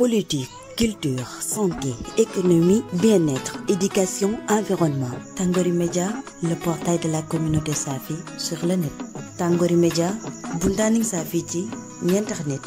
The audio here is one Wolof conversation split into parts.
politique, culture, santé, économie, bien-être, éducation, environnement. Tangori Média, le portail de la communauté Safi sur le net. Tangori Média, buntaning Safi ci internet.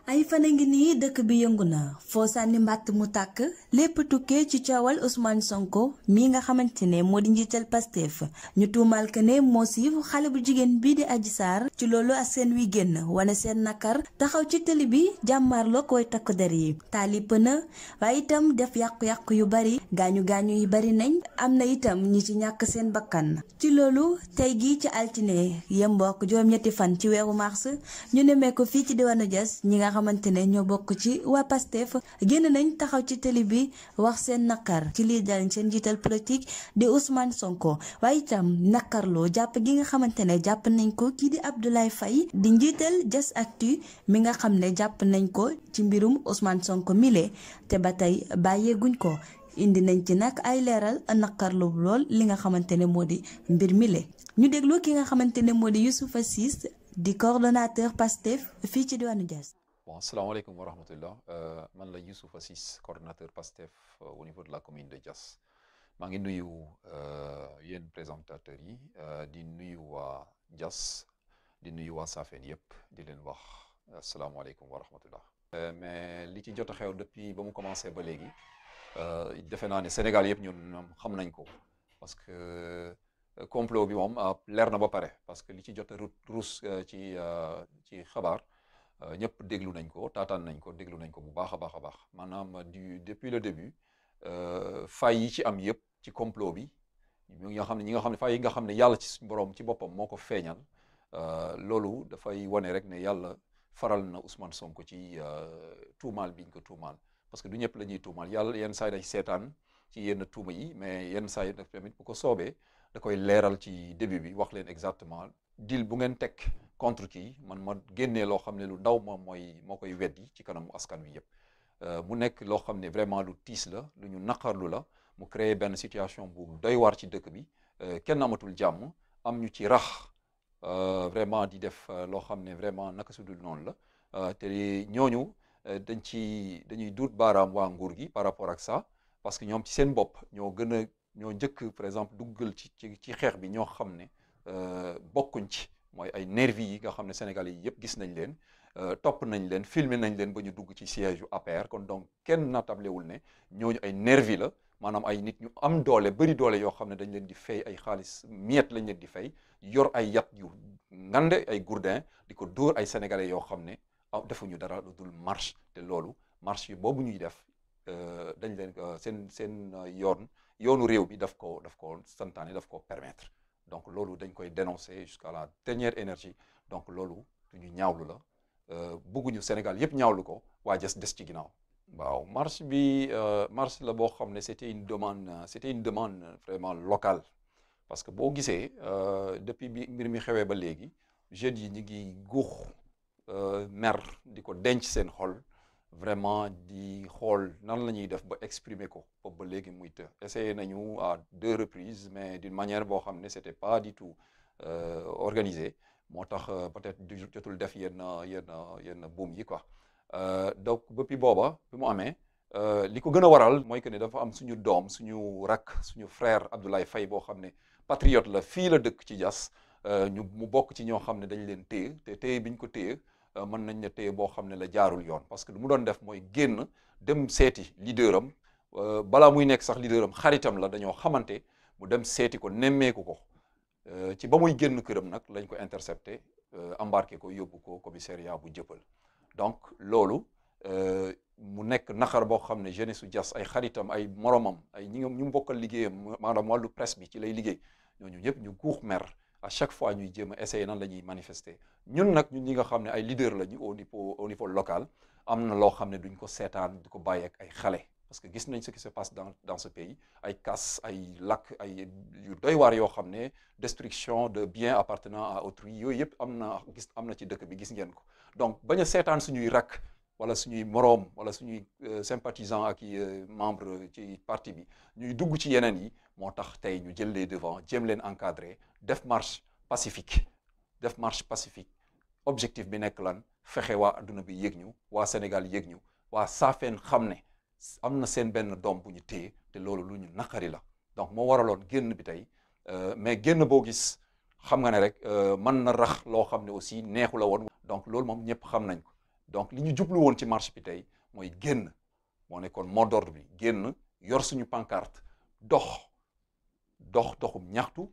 ay fan a ngi nii dëkk bi yëngu na foo sànni mbàtt mu tàkk lépp tukkee ci coowal Ousmane Sonko mi nga xamante ne moo di njiital Pastef ñu tuumaal que ne moo siif xale bu jigéen bii di Adji Sarr ci loolu askan wi génn wane seen nakar taxaw ci tëli bi jàmmaarloo koy takk der yi taali pëna waaye itam def yàqu-yàqu yu bari gaañu yi bari nañ am na itam ñi ci ñàkk seen bakkan ci loolu tey gi ci altine yembook juróom-ñetti fan ci weeru mars ñu nemee ko fii ci diwaanu Diass ñi nga xamante ne ñoo bokk ci waa Pastef génn nañ taxaw ci télé bi wax seen nakar ci lii dal seen jiital politique di Ousmane Sonko waaye itam nakarloo jàpp gi nga xamante ne jàpp nañ ko kii di Abdoulaye Faye di njiital Diass Actu mi nga xam ne jàpp nañ ko ci mbirum Ousmane Sonko mile te ba tey bàyyeeguñ ko indi nañ ci nag ay leeral nakarlu lool li nga xamante ne moo di mbir mile ñu déglu ki nga xamante ne moo di Youssoufa Ciss di coordonnateur Pastef fii ci diwaanu Diass. Bon, asalaamaaleykum wa rahmatullah man la Youssoufa Ciss coordonnateur Pastef au niveau de la commune de Diass maa ngi nuyu yéen présentateurs yi di nuyu waa Diass di nuyu waa Safeen yëpp di leen wax asalaamaaleykum wa rahmatullah mais li ci jot a xew depuis ba mu commencé ba léegi defe naa ne Sénégal yëpp ñun xam nañ ko parce que complot bi moom leer na ba pare parce que li ci jot a ruus ci xabaar ñëpp déglu nañ ko taataan nañ ko déglu nañ ko bu baax a baax a baax maanaam depuis le début fay yi ci am yëpp ci complot bi ñi nga xam ne fay yi nga xam ne yàlla ci borom ci boppam moo ko feeñal loolu dafay wane rek ne yàlla faral na Ousmane Sonko ci tuumaal biñ ko tuumaal parce que du ñëpp la ñuy tuumaal yàlla yenn saa yi day seetaan ci yenn tuuma yi mais yenn saa yi tamit bu ko soobee da koy leeral ci début bi wax leen exactement deal bu ngeen teg contre kii man ma génnee loo xam ne lu ndaw moom moo koy weddi ci kanamu askan wi yëpp mu nekk loo xam ne vraiment lu tiis la lu ñu naqarlu la mu créer benn situation bu doy waar ci dëkk bi kenn amatul jàmm am ñu ci rax vraiment di def loo xam ne vraiment naka su dul noonu la te ñooñu dañuy duut baaraam waa nguur gi par rapport ak ça parce que ñoom ci seen bopp ñoo njëkk par exemple duggal ci xeex bi ñoo xam ne bokkuñ ci mooy ay nervi yi nga xam ne Sénégalais yi yëpp gis nañ leen topp nañ leen filmer nañ leen ba ñu dugg ci siège yu APR kon donc kenn natablewul ne ñooñu ay nervi la maanaam ay nit ñu am doole bëri doole yoo xam ne dañ leen di fay ay xaalis miette lañ leen di fay yor ay yat yu ngande ay gourdin di ko dóor ay sénégalais yoo xam ne defuñu dara lu dul marche te loolu marche yi boobu ñuy def dañ leen seen yoonu réew bi daf ko santaane daf ko permettre donc loolu dañ koy dénoncer jusqu'à la dernière énergie donc loolu ñu ñaawlu la bëgguñu Sénégal yëpp ñaawlu ko waa des ci ginnaaw. waaw marche bi marche la boo xam ne c'était une demande vraiment locale parce que boo gisee depuis bi mbir mi xewee ba léegi jeunes yi ñu ngi guux mer di ko denc seen xol vraiment di xool nan la ñuy def ba exprimer ko boobu ba léegi muy të essayé nañu à 2 reprises mais d'une manière boo xam ne c'était pas du tout organisé moo tax peut-être jotul def yenn buum yi quoi donc depuis booba bi mu amee li ko gën a waral mooy que ne dafa am suñu doom suñu rakk suñu frère Abdoulaye Faye boo xam ne patriote la fii la dëkk ci Diass mu bokk ci ñoo xam ne dañ leen téye te téye biñ ko téye mën nañ ne téye boo xam ne la jaarul yoon parce que lu mu doon def mooy génn dem seeti leader am balaa muy nekk sax leader am xaritam la dañoo xamante mu dem seeti ko nemmeeku ko ci ba muy génn këram nag lañ ko intercepté embarqué ko yóbbu ko commissariat bu Jëppal donc loolu mu nekk naqar boo xam ne jeunesse su Diass ay xaritam ay moromam ay ñu bokkal liggéeyam maanaam wàllu presse bi ci lay liggéey ñooñu ñëpp ñu guux mer à chaque fois ñuy jéem a essayer nan la ñuy manifester ñun ñi nga xam ne ay leader lañu au niveau local am na loo xam ne duñ ko seetaan di ko bàyyi ak ay xale parce que gis nañ ce qui se passe dans ce pays ay casse ay lakk ay yu doy waar yoo xam ne destruction de biens appartenant à autrui yooyu yëpp am na ci dëkk bi gis ngeen ko donc bañ a seetaan suñuy rakk wala suñuy moroom wala suñuy sympathisant ak membre ci parti bi ñuy dugg ci yeneen yi moo tax tey ñu jël les devants jéem leen encadrer def marche pacifique objectif bi nekk lan fexe waa adduna bi yëg ñu waa Sénégal yëg ñu waa Saafeen xam ne am na seen benn doom bu ñu téye te loolu lu ñu naqari la donc moo waraloon génn bi tey mais génn boo gis xam nga ne rek mën na rax loo xam ne aussi neexu la woon donc loolu moom ñëpp xam nañ ko donc li ñu jublu woon ci marche bi tey mooy génn moo nekkoon mot d'ordre bi génn yor suñu pancarte doxum ñaxtu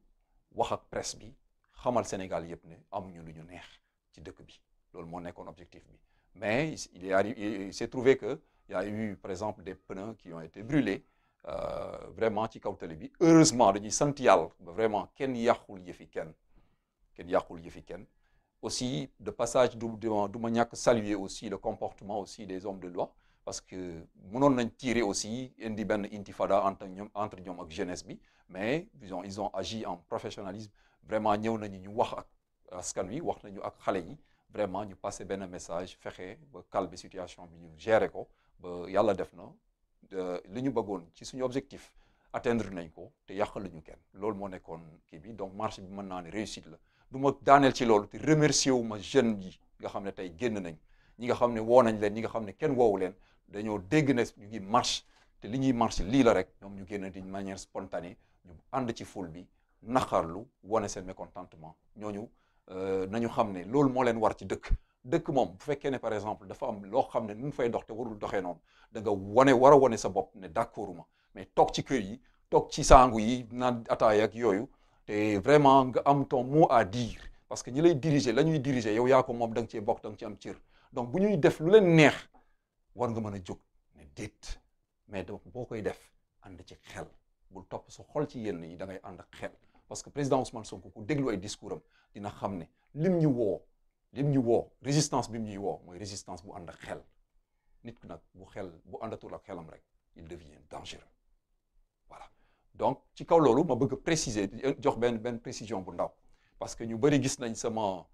wax ak presse bi xamal Sénégal yëpp ne amuñu lu ñu neex ci dëkk bi loolu moo nekkoon objectif bi mais il s'est trouvé que il y a eu par exemple des pneus qui ont été brûlés vraiment ci kaw tali bi heureusement dañuy sant yàlla vraiment kenn yàqul yëfi kenn aussi de passage du ma ñàkk saluer aussi le comportement aussi des hommes de loi parce que mënoon nañ tirer aussi indi benn intifada entre ñoom ak jeunesse bi mais ils ont agi en professionnalisme vraiment ñëw nañu ñu wax ak askan wi wax nañu ak xale yi vraiment ñu passé benn message fexe ba calmer situation bi ñu gérer ko ba yàlla def na li ñu bëggoon ci suñu objectif atteindre nañ ko te yàqaluñu kenn loolu moo nekkoon kii bi donc marche bi mën naa ne réussite la du ma daaneel ci loolu te remercier wu ma jeunes yi nga xam ne tey génn nañ ñi nga xam ne woo nañ leen ñi nga xam ne kenn woowu leen dañoo dégg ne ñu ngi marche te li ñuy marche lii la rek ñoom ñu génn d'une manière spontanée ñu ànd ci foule bi naqarlu wane seen mécontentement ñooñu nañu xam ne loolu moo leen war ci dëkk moom bu fekkee ne par exemple dafa am loo xam ne nu mu fay dox te warul doxee noonu da nga war a wane sa bopp ne d'accorduma mais toog ci kër yi toog ci sangu yi naan ataaya ak yooyu te vraiment nga am ton mot à dire parce que ñi lay diriger la ñuy diriger yow yaa ko moom da nga cee bokk da nga ci am cër donc bu ñuy def lu leen neex war nga mën a jóg ne déet mais donc boo koy def ànd ci xel bul topp sa xol ci yenn yi da ngay ànd ak xel parce que président Ousmane Sonko ku déglu ay discours am dina xam ne lim ñu woo résistance bi mu ñuy woo mooy résistance bu ànd ak xel nit ku nag bu àndatul ak xelam rek il devient dangereux voilà donc ci kaw loolu ma bëgg a préciser jox benn précision bu ndaw parce que ñu bëri gis nañ sama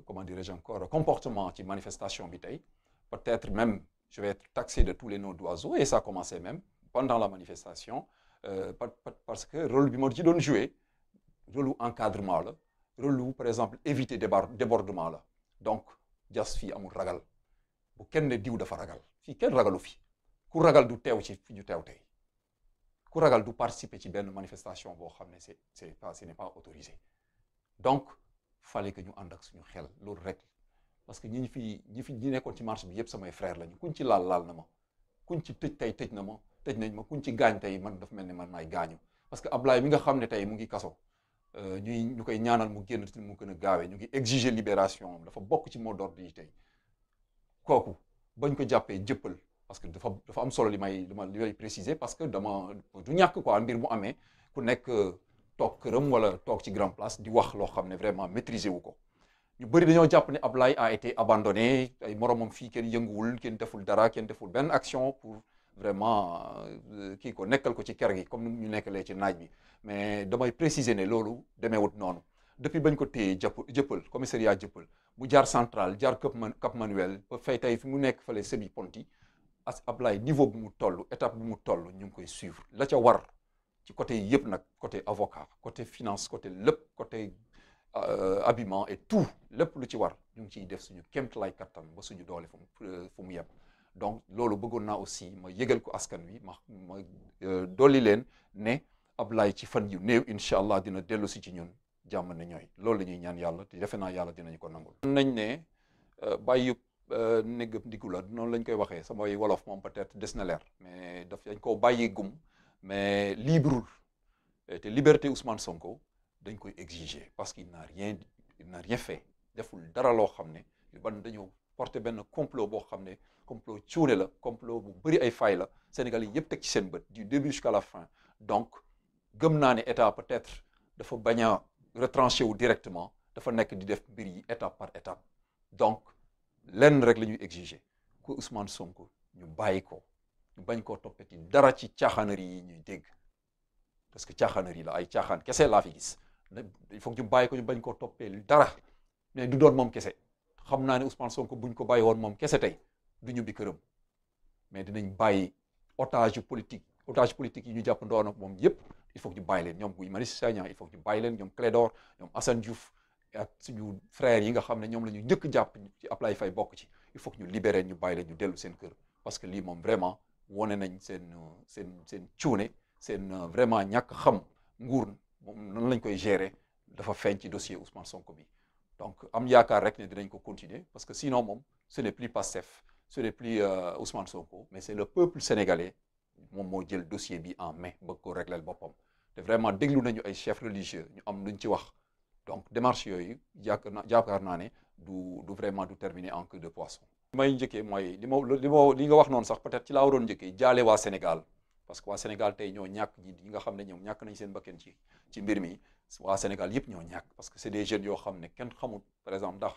comment dirais-je encore comportement ci manifestation bi tey peut-être même je vais être taxé de tous les noms d'oiseaux et ça a commencé même pendant la manifestation parce que rôle bi ma ci doon jouer rôle encadrement la rôle par exemple éviter débordement la donc jas fii amul ragal bu kenn ne diw dafa ragal fii kenn ragalu fi ku ragal du teew ci fi ñu teew tey ku ragal du participer ci benn manifestation boo xam ne ce n'est pas autorisé donc fallait que ñu ànd ak suñu xel loolu rek parce que ñi nekkoon ci marche bi yëpp samay frère lañu kuñ ci laal na ma kuñ ci tëj tey tëj nañ ma kuñ ci gaañ tey man dafa mel ni man maay gaañu parce que Ablaye mi nga xam ne tey mu ngi kaso ñu koy ñaanal mu génn mu gën a gaawee ñu ngi exiger libération dafa bokk ci mot d'ordre yi tey kooku bañ ko jàppee jëppal parce que dafa am solo li may préciser parce que du ñàkk quoi mbir mu amee ku nekk toog këram wala toog ci grand place di wax loo xam ne vraiment maîtriser wu ko ñu bëri dañoo jàpp ne Ablaye a été abandonné ay moromam fii kenn yënguwul kenn deful dara kenn deful benn action pour vraiment kii ko nekkal ko ci kër gi comme ni ñu nekkalee ci naaj bi mais damay préciser ne loolu demeewut noonu depuis bañ ko téye jëppal commissariat jëppal bu jaar central jaar Cap Manuel ba fay tey fi mu nekk fale Sébi Ponti Ablaye niveau bu mu toll étape bu mu toll ñu ngi koy suivre la ca war ci côté yëpp nag côté avocat côté finance côté lépp côté habillement et tout lépp lu ci war ñu ngi ciy def suñu kéemtalaay kattan ba suñu doole fu mu yem donc loolu bëggoon naa aussi ma yëgal ko askan wi ma dolli leen ne Ablaye ci fan yu néew incha allah dina dellu si ci ñun jàmm na ñooy loolu la ñuy ñaan yàlla te defe naa yàlla dinañ ko nangul. nañ ne bàyyi néggam ndigu la noonu lañ koy waxee samay wolof moom peut-être des na leer mais dañ koo bàyyi gum mais libreul te liberté Ousmane Sonko dañ koy exiger parce qu'il n'a rien fait deful dara loo xam ne dañoo porter benn complot boo xam ne complot cuune la complot bu bëri ay fay la Sénégal yi yëpp teg ci seen bët du début jusqu'à la fin donc gëm naa ne état peut-être dafa bañ a retranché wu directement dafa nekk di def mbir yi étape par étape donc lenn rek la ñuy exiger ku Ousmane Sonko ñu bàyyi ko ñu bañ koo toppati dara ci caaxaanari yi ñuy dégg parce que caaxaanari la ay caaxaan kese laa fi gis il faut que ñu bàyyi ko ñu bañ koo toppee dara mais du doon moom kese xam naa ne Ousmane Sonko buñ ko bàyyi woon moom kese tey du ñubbi këram mais dinañ bàyyi otage politique yi ñu jàpp ndoon ak moom yëpp il faut que ñu bàyyi leen ñoom Guy Marius Sagna il faut que ñu bàyyi leen ñoom Clédor ñoom Assane Diouf ak suñu frères yi nga xam ne ñoom la ñu njëkk jàpp ci Ablaye Faye bokk ci il faut que ñu libérer ñu bàyyi leen ñu dellu seen kër parce que lii moom vraiment wone nañ seen cuune seen vraiment ñàkk xam nguur moom nan lañ koy gérer dafa feeñ ci dossier Ousmane Sonko bi donc am yaakaar rek ne dinañ ko continuer parce que sinon moom ce n'est plus Pastef ce n'est plus Ousmane Sonko mais c'est le peuple sénégalais moom moo jël dossier bi en main bëgg ko régler boppam te vraiment déglu nañu ay chefs religieux ñu am luñ ci wax donc démarche yooyu yaakaar naa ne du vraiment du terminer en queue de poisson. li may njëkkee mooy li nga wax noonu sax peut-être ci laa waroon njëkkee jaale waa Sénégal parce que waa Sénégal tey ñoo ñàkk ñi nga xam ne ñoom ñàkk nañ seen bakkan ci mbir mi waa Sénégal yëpp ñoo ñàkk parce que c'est des jeunes yoo xam ne kenn xamul par exemple ndax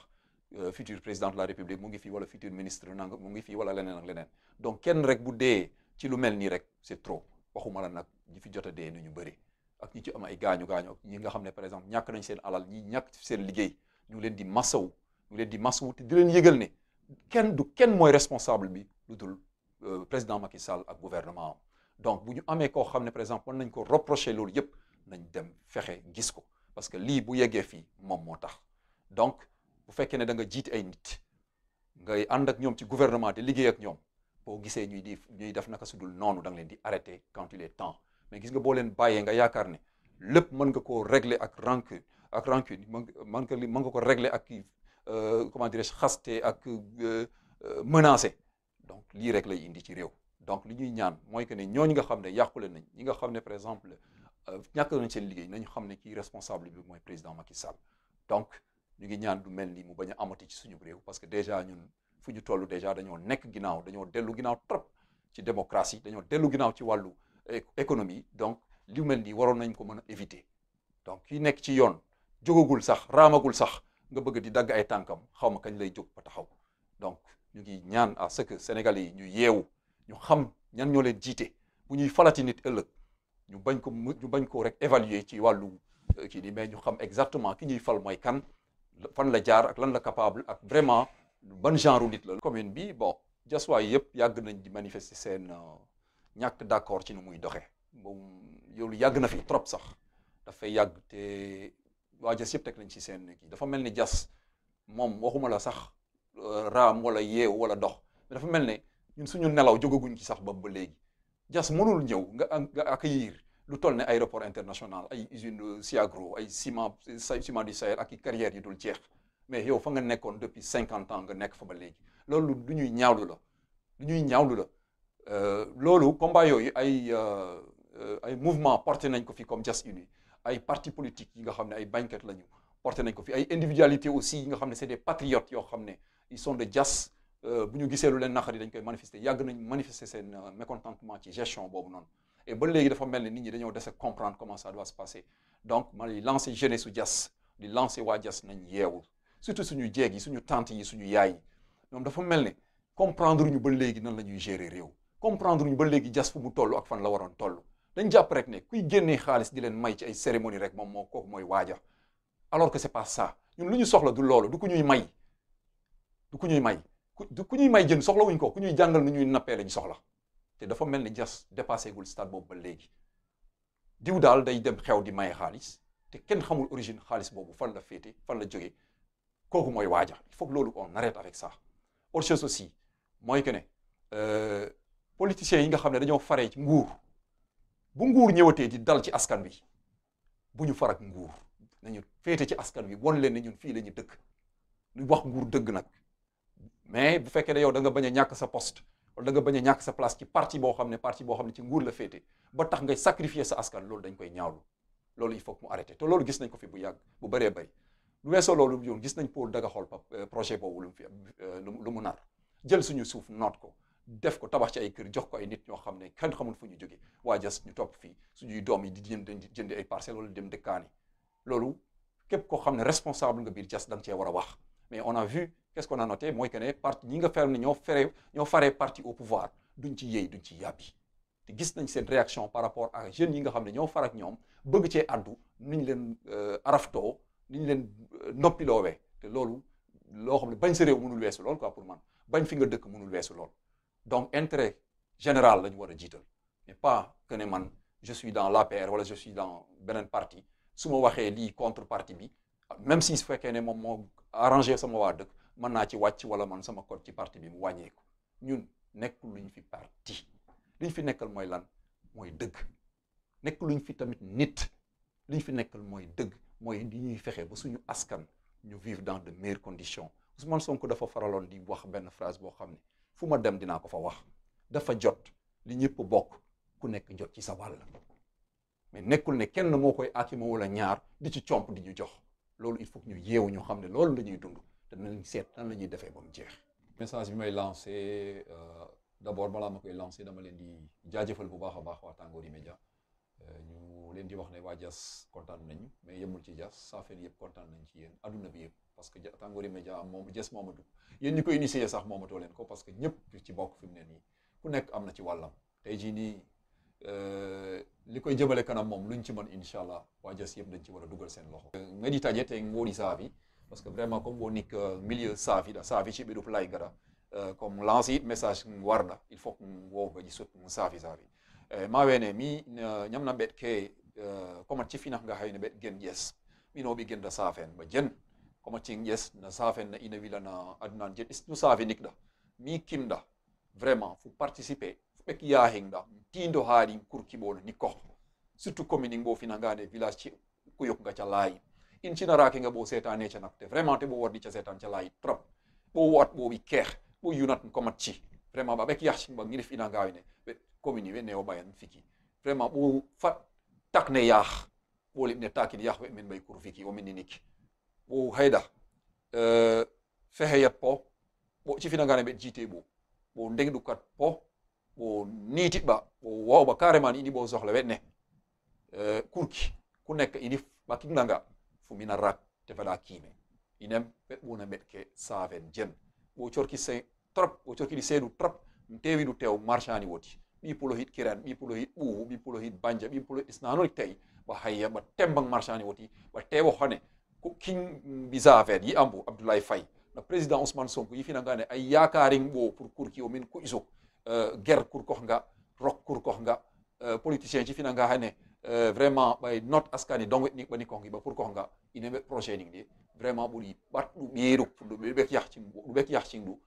futur président de la République mu ngi fii wala futur ministre nanga mu ngi fii wala leneen ak leneen donc kenn rek bu dee ci lu mel nii rek c'est trop waxuma la nag ñi fi jot a dee nu ñu bëri ak ñi ci am ay gaañu ak ñi nga xam ne par exemple ñàkk nañ seen alal ñi ñàkk seen liggéey ñu leen di masawu te di leen yëgal ne kenn mooy responsable bi lu dul président Macky Sall ak gouvernement am donc bu ñu amee koo xam ne par exemple mën nañ ko reprocher loolu yëpp nañ dem fexe gis ko parce que lii bu yeggee fii moom moo tax donc bu fekkee ne da nga jiite ay nit ngay ànd ak ñoom ci gouvernement te liggéey ak ñoom boo gisee ñuy def naka su dul noonu da nga leen di arrêter quand il est temps mais gis nga boo leen bàyyee nga yaakaar ne lépp mën nga koo régler ak rancune mën nga ko régler ak comment dirais-je xaste ak menacer donc lii rek lay indi ci réew donc li ñuy ñaan mooy que ne ñooñu nga xam ne yàqule nañ ñi nga xam ne par exemple ñàkk nañ seen liggéey nañu xam ne kii responsable bi mooy président Macky Sall donc ñu ngi ñaan du mel ni mu bañ a amati ci suñu réew parce que déjà ñun fu ñu toll déjà dañoo nekk ginnaaw dañoo dellu ginnaaw trop ci démocratie dañoo dellu ginnaaw ci wàllu économie donc li mel nii waroon nañ ko mën a éviter donc kii nekk ci yoon jógagul sax raamagul sax nga bëgg di dagg ay tànkam xaw ma kañ lay jóg ba taxaw donc ñu ngi ñaan à ce que Sénégalais yi ñu yeewu ñu xam ñan ñoo leen jiite bu ñuy falati nit ëllëg ñu bañ ko rek évaluer ci wàllu kii nii mais ñu xam exactement ki ñuy fal mooy kan fan la jaar ak lan la capable ak vraiment ban genre nit la. commune bi bon Diassois yëpp yàgg nañ di manifester seen ñàkk d'accord ci nu muy doxee moom yow yàgg na fi trop sax dafay yàgg te waa Diass yëpp teg nañ ci seen kii dafa mel ni Diass moom waxuma la sax raam wala yeew wala dox mais dafa mel ne ñun suñu nelaw jógaguñ ci sax ba léegi Diass mënul ñëw nga accueillir lu toll ne aéroport international ay usine Siagro ay ciment du Sahel ak i carrières yi dul jeex mais yow fa nga nekkoon depuis 50 ans nga nekk fa ba léegi loolu du ñuy ñaawlu la loolu combat yooyu ay mouvement porté nañ ko fi comme Diass Uni ay parti politique yi nga xam ne ay bañkat lañu porté nañ ko fi ay individualité aussi yi nga xam ne c'est des patriotes yoo xam ne ils sont de Diass bu ñu gisee lu leen naqari dañ koy manifester yàgg nañ manifester seen mécontentement ci gestion boobu noonu et ba léegi dafa mel ni nit ñi dañoo dese comprendre comment ça doit se passer donc ma di lancer jeunesse su Diass di lancer waa Diass nañ yeewu surtout suñu jeeg yi suñu tante yi suñu yaay yi ñoom dafa mel ne comprendre ñu ba léegi nan la ñuy gérer réew comprendre ñu ba léegi Diass fu mu toll ak fan la waroon toll dañ jàpp rek ne kuy génnee xaalis di leen may ci ay cérémonie rek moom kooku mooy waaja alors que c'est pas ça ñun lu ñu soxla du loolu du ku ñuy may ku ñuy may jën soxla wuñ ko ku ñuy jàngal nu ñuy nappee lañ soxla te dafa mel ni Diass dépassé gul stade boobu ba léegi diw daal day dem xew di maye xaalis te kenn xamul origine xaalis boobu fan la féete fan la jógee kooku mooy waaja il faut que loolu on arrête avec ça autre chose aussi mooy que ne politiciens yi nga xam ne dañoo faree ci nguur bu nguur ñëwatee di dal ci askan wi bu ñu farak nguur nañu féete ci askan wi won leen ne ñun fii la ñu dëkk ñu wax nguur dëgg nag mais bu fekkee ne yow da nga bañ a ñàkk sa poste wala da nga bañ a ñàkk sa place ci parti boo xam ne ci nguur la féete ba tax ngay sacrifier sa askan loolu dañ koy ñaawlu loolu il faut que mu arrêté te loolu gis nañ ko fi bu yàgg bu bëree bëri lu weesoo loolu yoon gis nañ pour daga xool projet boobu lu mu fi lu mu nar jël suñu suuf noot ko def ko tabax ci ay kër jox ko ay nit ñoo xam ne kenn xamul fu ñu jóge waa Diass ñu topp fii suñuy doom yi di jënd ay parcelles wala dem dëkkaani loolu képp koo xam ne responsable nga biir Diass da nga cee war a wax mais on a vu qu'est-ce qu'on a noté mooy que ne parti ñi nga fer ne ñoo faree parti au pouvoir duñ ci yéey duñ ci yàbbi te gis nañ seen réaction par rapport à jeunes yi nga xam ne ñoo far ak ñoom bëgg cee addu niñ leen araftoo niñ leen noppiloowee te loolu loo xam ne bañ sa réew mënul weesu lool quoi pour man bañ fi nga dëkk mënul weesu lool donc intérêt général la ñu war a jiital mais pas que ne man je suis dans l'APR wala je suis dans beneen parti su ma waxee lii contre parti bi même si su fekkee ne moom moo arrangé sama waa dëkk mën naa ci wàcc wala man sama code ci parti bi mu wàññeeku ñun nekkul luñ fi parti liñ fi nekkal mooy lan mooy dëgg nekk luñ fi tamit nit liñ fi nekkal mooy dëgg mooy di ñuy fexe ba suñu askan ñu vivre dans de meilleures conditions Ousmane Sonko dafa faraloon di wax benn phrase boo xam ne fu ma dem dinaa ko fa wax dafa jot li ñëpp bokk ku nekk jot ci sa wàll mais nekkul ne kenn moo koy akima wala ñaar di ci comp di ñu jox loolu il faut que ñu yeewu ñu xam ne loolu la ñuy dund te nañ seet nan la ñuy defee ba mu jeex. message bi may lancé d'abord balaa ma koy lancé dama leen di jaajëfal bu baax a baax waa Tàngoori Média ñu leen di wax ne waa Diass kontaan nañu mais yemul ci Diass Saafeen yëpp kontaan nañ ci yéen adduna bi yëpp parce que Tàngoori Média moom Diass moomatu yéen ñi ko initié sax moomatoo leen ko parce que ñëpp ci bokk fi mu ne nii ku nekk am na ci wàllam tey jii nii li koy jëmale kanam moom luñ ci mën incha allah waa Diass yëpp dañ ci war a dugal seen loxo. Meditaje te ngoori saafi parce que vraiment comme woni milieu saafi da saafi ci ɓeɗo play gara comme lancer message warda il faut wogaji sot saafi ma wene mi ñamna ɓeɗ ke komat cifina nga hayno ɓeɗ gen ƴes ɓinoɓe genda saafen ba jen komat cin ƴes na saafen na ina wila na adunan jen no saafi nikɗa mi kimɗa vraiment fo participer fo ɓek yahingɗa tindo haaɗi kurkiɓono nikko surtout commune bo finangane village ci kuyok nga ca laayi in cinarake nga ɓo setane ca nakte vraiment te ɓo wardi ca setan ca laayi trop ɓo wat ɓo wi keex ɓo yunat komat ci vraiment ɓa ɓek yaxcin ɓa ngirif ina ngawine ɓe commune ɓe newo ɓayan fiki vraiment ɓo fat takne yaax ɓo liɓne takin yaax ɓe men ɓay kur fiki o minni niki ɓo hayda fexeyat po ɓo cifinangane ɓe jiite ɓo ndegɗu kat po ɓo niitiɓɓa ɓo wawɓa carrément ini ɓo sohla weɗne kurki ku nekk ini ɓa kignanga fu mina rak te faɗa kiime inem ɓe ɓuna ɓeɗke saafen jen ɓo corki se trop ɓo corkiɗi seeɗu trop tewiɗu tew marchani woti ɓi pulo hit kiren ɓi pulo hit ɓuuhu ɓi pulo hit banja ɓi pulo isnanorik tawi ɓa hayya ɓa tembang marchani woti ɓa tewo hone ko king mbi saafen yi ambo Abdoulaye Faye no président Ousmane Sonko yifinangane ay yakarin ɓo pour kurki o min kuƴso guerre kurkoh nga rok kurkoh nga politicien ci finanga hane vraiment ɓay not askani dongo ni ɓani kongi ɓa pour koh nga ine ɓe projet ning ɗi vraiment ɓuri ɓatɗu ɓeeru ɗo ɓek yahcin ɗu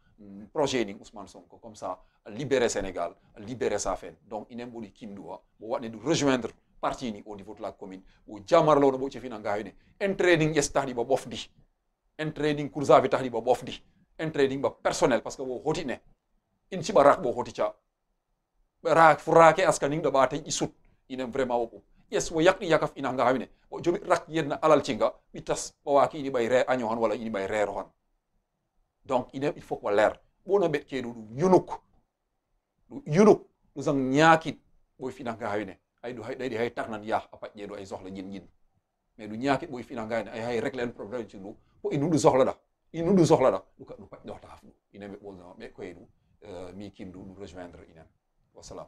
projet ning Ousmane Sonko comme ça a libéré Sénégal a libéré Safen donc inen ɓuri kimɗuwa ɓo waɗne ɗu rejoindre parti ni au niveau de la commune ɓo jamarlowno ɓo cefina ngayne entraining yes tahɗi ɓa ɓofdi entraining coursavi tahɗi ɓa ɓofdi entraining ɓa personnel par ce que ɓo hotine in ciɓa rak ɓo hotica rak fu rake askaning ɗo ɓata isut inen vraiment woɓo yes wo yakɗi yakaf ina ngawine o joɓi rak yenna alal cinga ɓitas ɓawaki ini ɓay re año han walla ini ɓay reero han donc inen il faut ko leer ɓono ɓeɗ keɗu ɗum yunuk ɗu sang ñaakit ɓoy fina ngawine ay ɗu ɗayɗi hay taknan yah a paƴƴeɗo ay sohla ñin mais ɗu ñaakit ɓoy fina ngawine ay hay réglé en probléme ci ɗu ko inu ɗu sohlaɗa ɗu ka ɗu paƴɗorta haf ɗu inen ɓe ɓolno ɓe koye ɗu mi kim ɗu rejoindre inen wassalam